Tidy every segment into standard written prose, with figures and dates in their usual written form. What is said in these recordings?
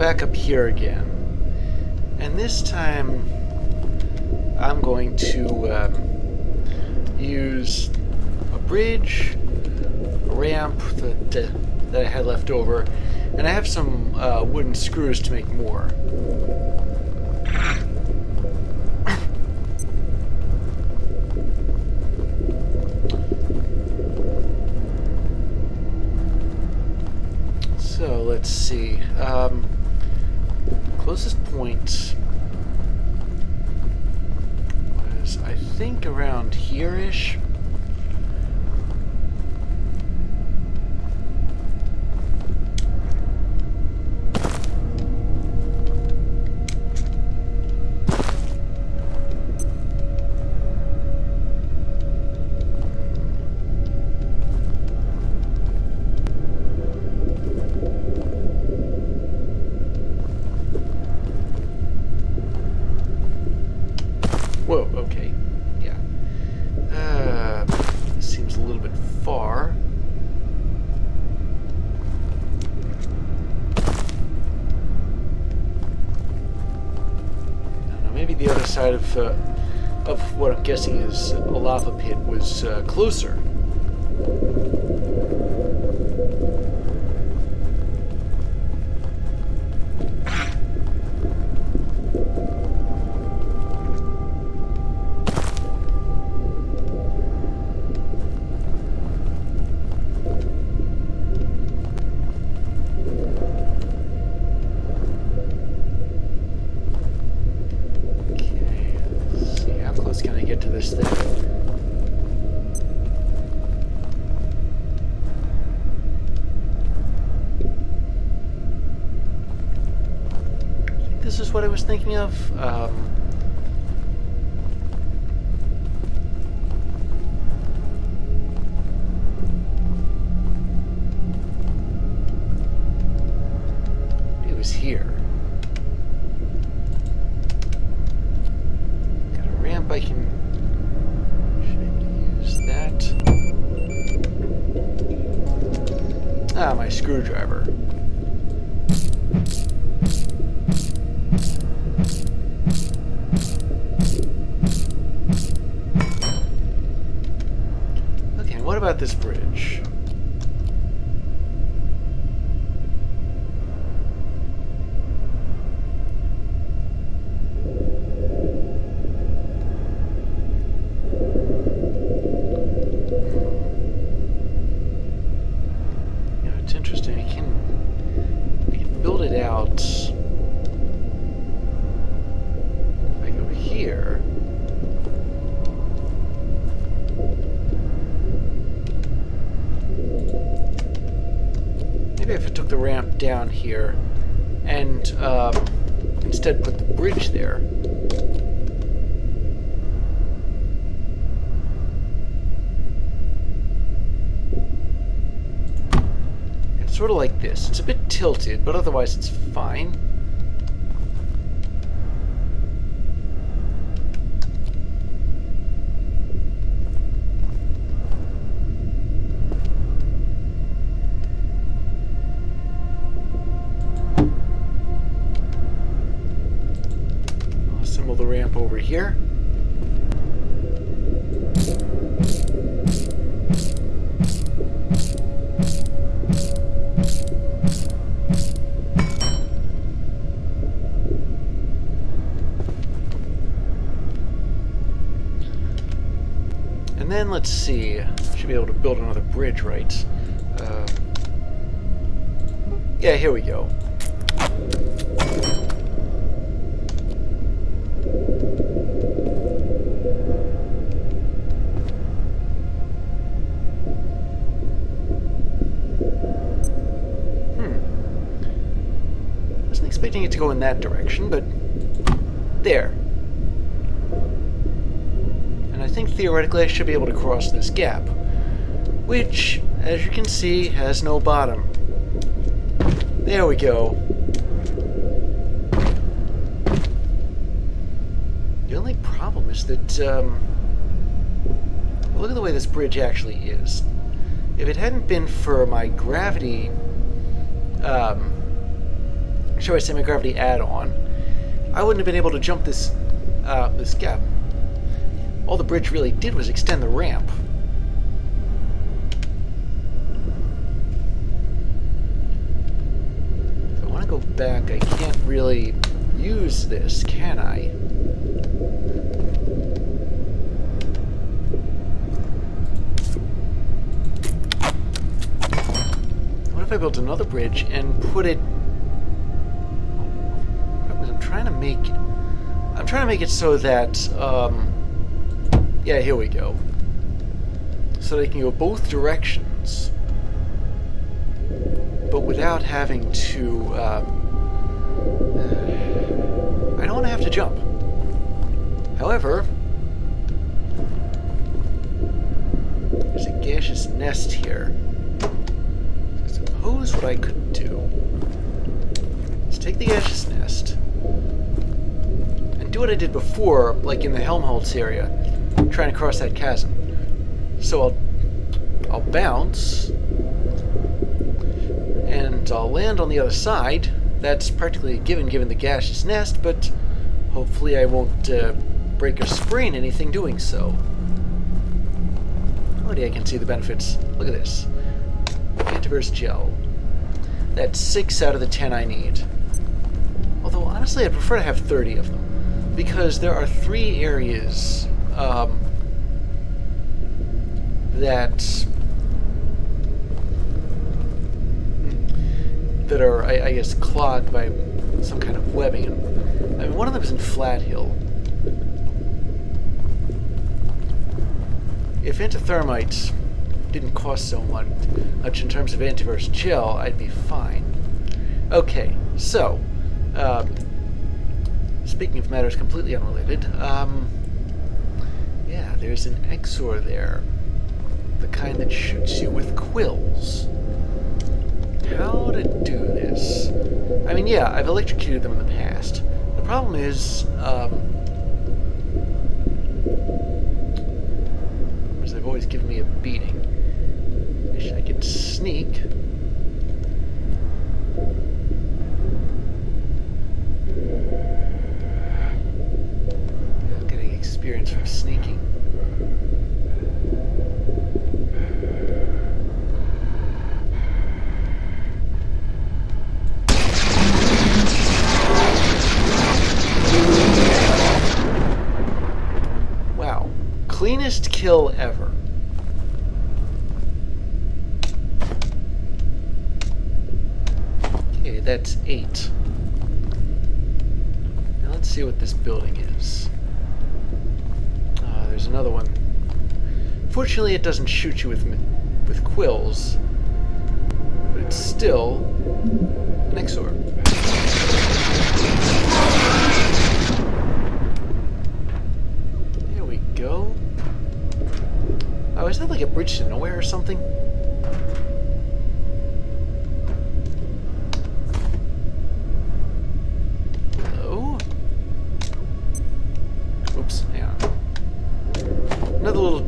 back up here again. And this time, I'm going to use a bridge, a ramp that I had left over, and I have some wooden screws to make more. So let's see. Closest point was, I think, around here-ish. Whoa, okay. Yeah. This seems a little bit far. I don't know, maybe the other side of what I'm guessing is a lava pit was closer. This thing. I think this is what I was thinking of. It was here. Got a ramp I can that. Ah, my screwdriver. Okay, and what about this bridge? Interesting. I can build it out. If I go here, maybe if I took the ramp down here and instead put the bridge there. Sort of like this. It's a bit tilted, but otherwise it's fine. I'll assemble the ramp over here. And then let's see, should be able to build another bridge, right? Yeah, here we go. Wasn't expecting it to go in that direction, but there. And I think theoretically I should be able to cross this gap, which, as you can see, has no bottom. There we go. The only problem is that, look at the way this bridge actually is. If it hadn't been for my gravity shall I, semi-gravity add-on, I wouldn't have been able to jump this this gap. All the bridge really did was extend the ramp. If I want to go back, I can't really use this, can I? What if I built another bridge and put it... I'm trying to make it so that, yeah, here we go. So they can go both directions, but without having to, I don't want to have to jump. However, there's a gaseous nest here. I suppose what I could do is take the gaseous nest and do what I did before, like in the Helmholtz area, trying to cross that chasm. So I'll bounce, and I'll land on the other side. That's practically a given the gaseous nest, but hopefully I won't break or sprain anything doing so. Already I can see the benefits. Look at this. Anteverse gel. That's 6 out of the 10 I need. Although, honestly, I'd prefer to have 30 of them, because there are 3 areas that are, I guess, clogged by some kind of webbing. I mean, one of them is in Flat Hill. If antithermite didn't cost so much in terms of Anteverse gel, I'd be fine. Okay, so, speaking of matters completely unrelated, yeah, there's an Exor there. The kind that shoots you with quills. How to do this? I mean, yeah, I've electrocuted them in the past. The problem is, they've always given me a beating. Wish I could sneak. I'm getting experience from sneaking. Wow. Cleanest kill ever. Okay, that's 8. Now let's see what this building is. There's another one. Fortunately, it doesn't shoot you with quills, but it's still an Exor. There we go. Oh, is that like a bridge to nowhere or something? Hello? Oops, hang on. Another little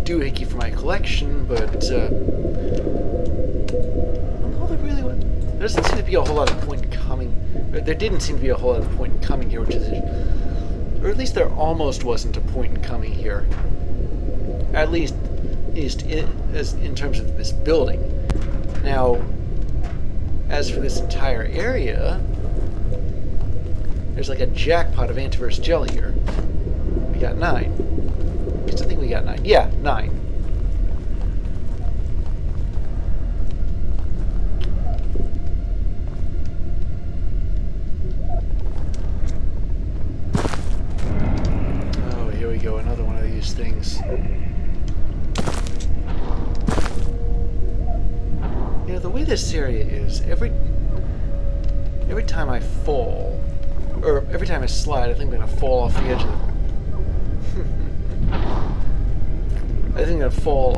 doohickey for my collection, but there doesn't seem to be a whole lot of point in coming. Or there didn't seem to be a whole lot of point in coming here, which is, or at least there almost wasn't a point in coming here. At least in terms of this building. Now, as for this entire area, there's like a jackpot of Anteverse gel here. We got 9. At least I think we got 9. Yeah, 9. Oh, here we go. Another one of these things. You know, the way this area is, every time I fall, or every time I slide, I think I'm going to fall off the edge of I think I'm going to fall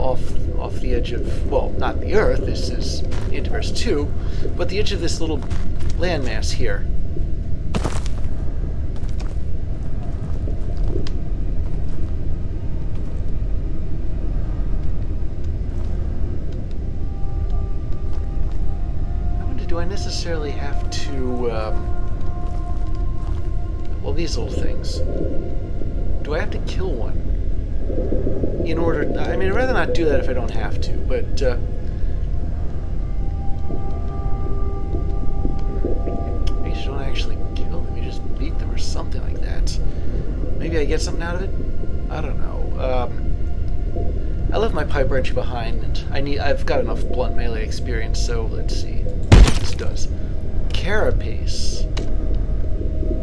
off the edge of, well, not the Earth, this is Anteverse 2, but the edge of this little landmass here. I wonder, do I necessarily have to to, well, these little things. Do I have to kill one in order? I mean, I'd rather not do that if I don't have to, but maybe you don't actually kill them, you just beat them or something like that. Maybe I get something out of it? I don't know. I left my pipe wrench behind, and I've got enough blunt melee experience, so let's see what this does. Carapace.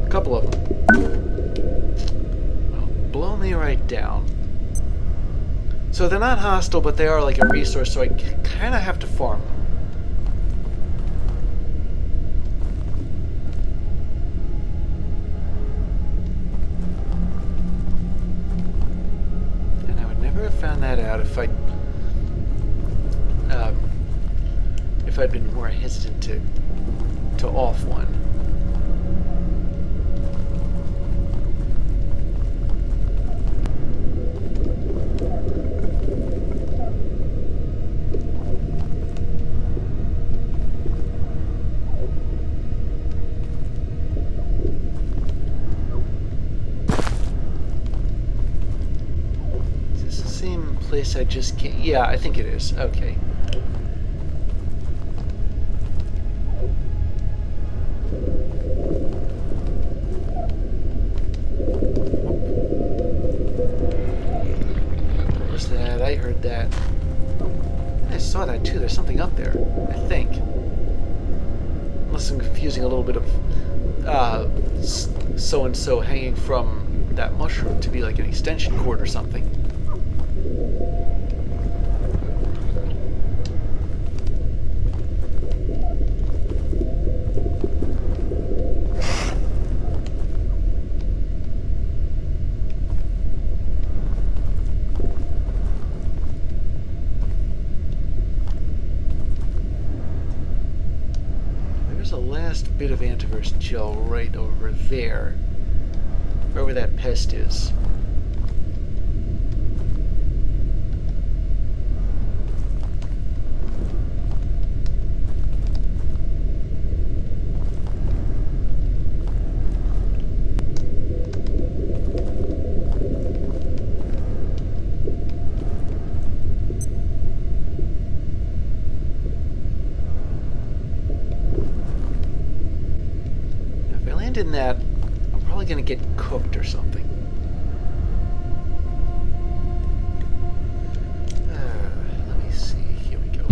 A couple of them. Well, blow me right down. So they're not hostile, but they are like a resource, so I kind of have to farm them. And I would never have found that out if I'd been more hesitant to off one. Is this the same place I just came? Yeah, I think it is. Okay. I heard that. I saw that too. There's something up there, I think. Unless I'm confusing a little bit of so-and-so hanging from that mushroom to be like an extension cord or something. There's a last bit of Anteverse gel right over there, wherever that pest is. In that, I'm probably going to get cooked or something. Let me see. Here we go.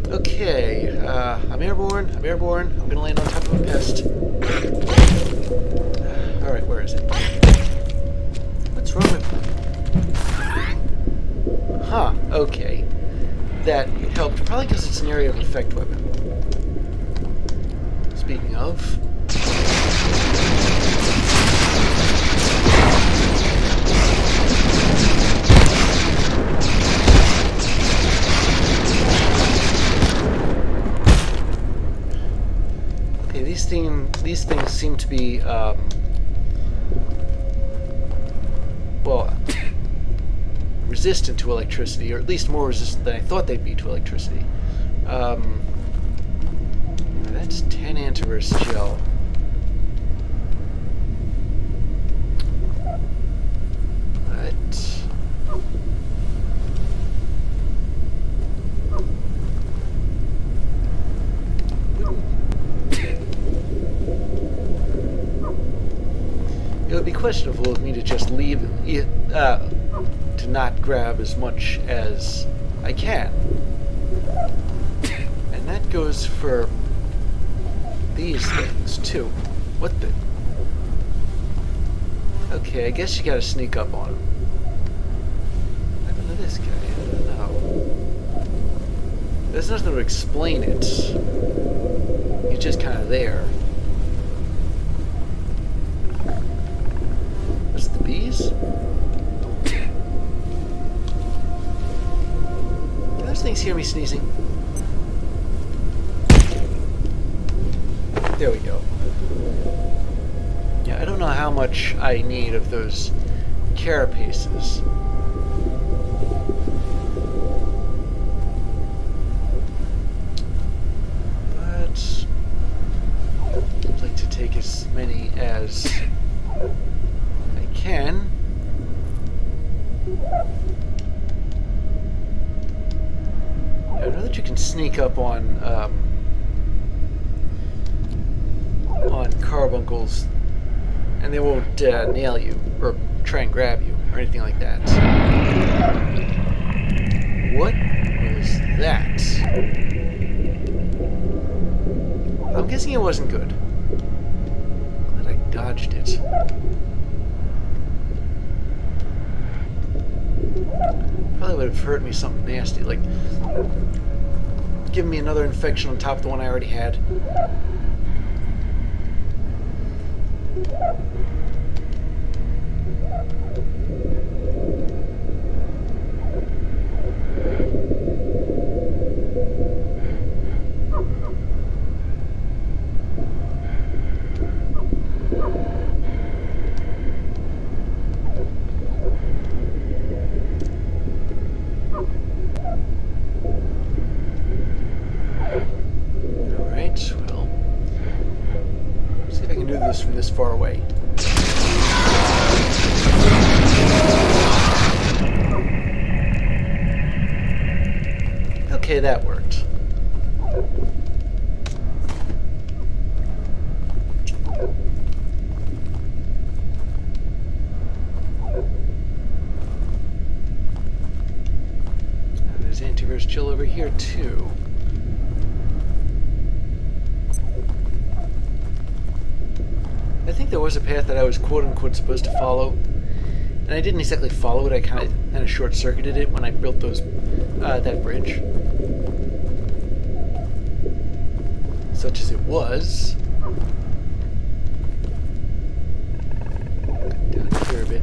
Okay, I'm airborne. I'm going to land on top of a pest. Alright, where is it? What's wrong with... Huh, okay. That helped, probably because it's an area of effect weapon. Speaking of... Okay, these things seem to be, well, resistant to electricity, or at least more resistant than I thought they'd be to electricity. That's 10 Anteverse gel. It would be questionable of me to just leave it, to not grab as much as I can. And that goes for these things, too. What the... Okay, I guess you gotta sneak up on him. What happened to this guy? I don't know. There's nothing to explain it. He's just kind of there. What's the bees? Do those things hear me sneezing? There we go. Yeah, I don't know how much I need of those carapaces. But many as I can. I know that you can sneak up on carbuncles, and they won't nail you or try and grab you or anything like that. What was that? I'm guessing it wasn't good. Glad I dodged it. Probably would have hurt me something nasty, like giving me another infection on top of the one I already had. From this far away. Okay, that worked. There's Anteverse chill over here too. I think there was a path that I was quote-unquote supposed to follow, and I didn't exactly follow it. I kind of short-circuited it when I built those that bridge, such as it was. Down here a bit.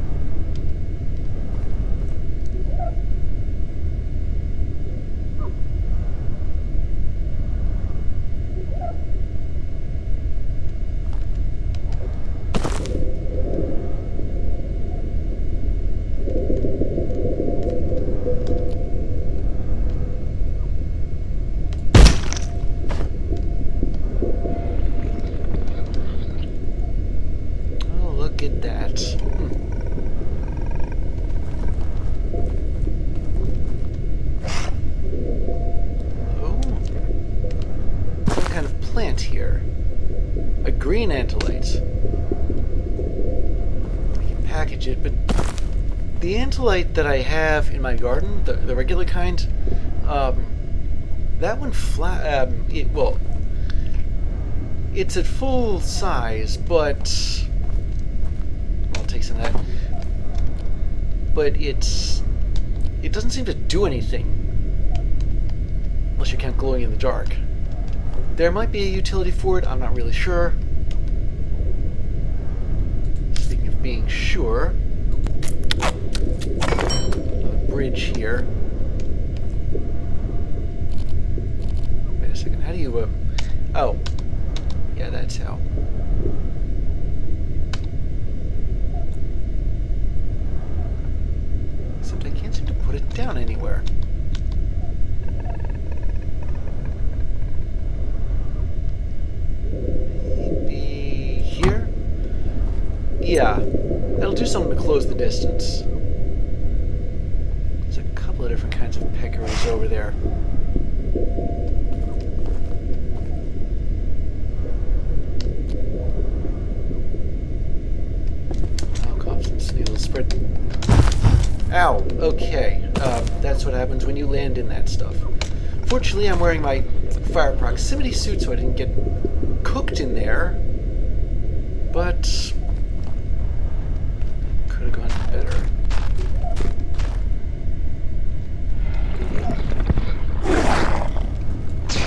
Here. A green antolite. I can package it, but the antolite that I have in my garden, the regular kind, that one it's at full size, but I'll take some of that. But it doesn't seem to do anything unless you count glowing in the dark. There might be a utility for it, I'm not really sure. Speaking of being sure, a bridge here. Wait a second, how do you, oh, yeah, that's how. Except I can't seem to put it down anywhere. Yeah, that'll do something to close the distance. There's a couple of different kinds of peccaries over there. Oh, coughs and sneezes spread. Ow, okay. That's what happens when you land in that stuff. Fortunately, I'm wearing my fire proximity suit so I didn't get cooked in there. But could have gone better.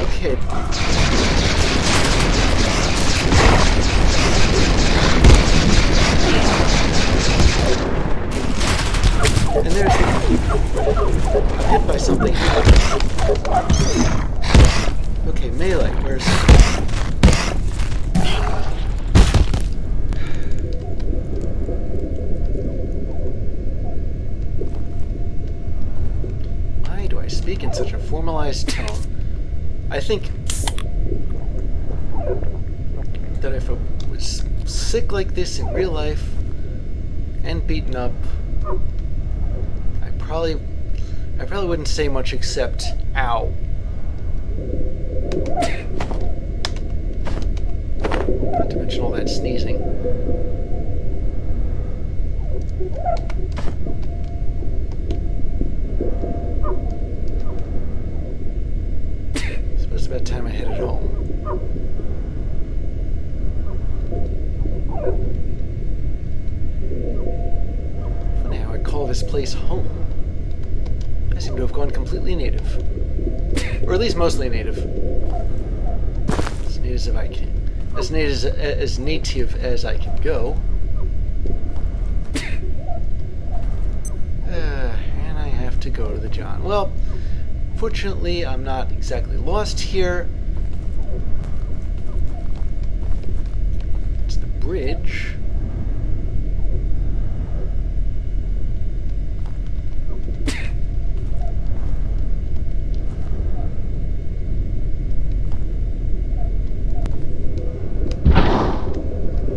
Okay. And there's I'm hit by something. Okay, melee. Where's speak in such a formalized tone? I think that if it was sick like this in real life and beaten up, I probably wouldn't say much except ow. Not to mention all that sneezing. I suppose it's about time I headed home. For now, I call this place home. I seem to have gone completely native. Or at least mostly native. As native as I can. As native as I can go. And I have to go to the John. Well, fortunately, I'm not exactly lost here. It's the bridge.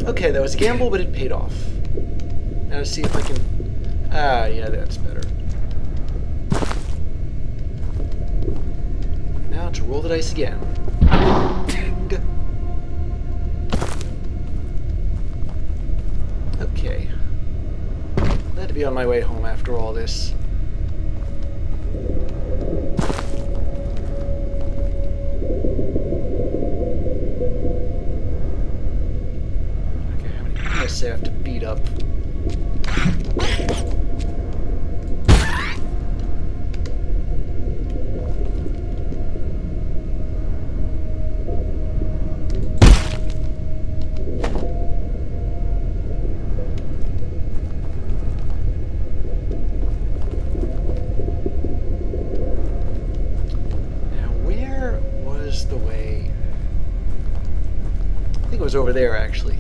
Okay, that was a gamble, but it paid off. Now to see if I can... Ah, yeah, that's better. Now to roll the dice again. Ding. Okay. Glad to be on my way home after all this. I have to beat up. Now, where was the way? I think it was over there, actually.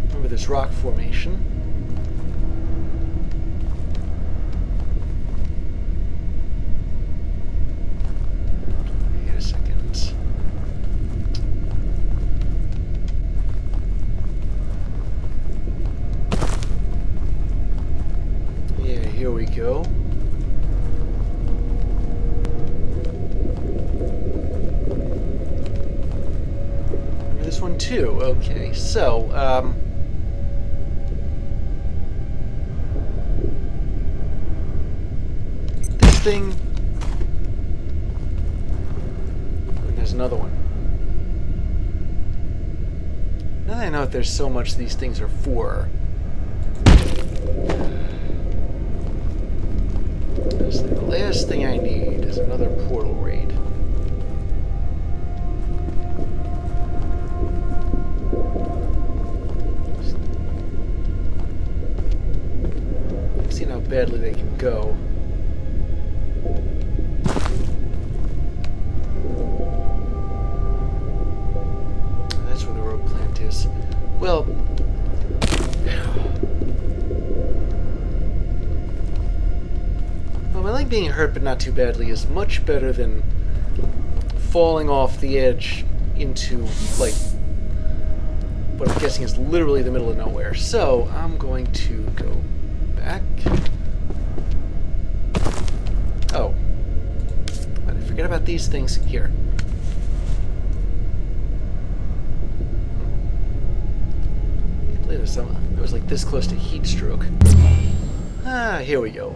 Remember this rock formation. Wait a second. Yeah, here we go. Remember this one too. Okay, so, thing. And there's another one. Now that I know that there's so much these things are for. The last thing I need is another portal raid. I've seen how badly they can go. Well, my leg being hurt but not too badly is much better than falling off the edge into, like, what I'm guessing is literally the middle of nowhere. So, I'm going to go back. Oh. I forget about these things here. I was like this close to heat stroke. Ah, here we go.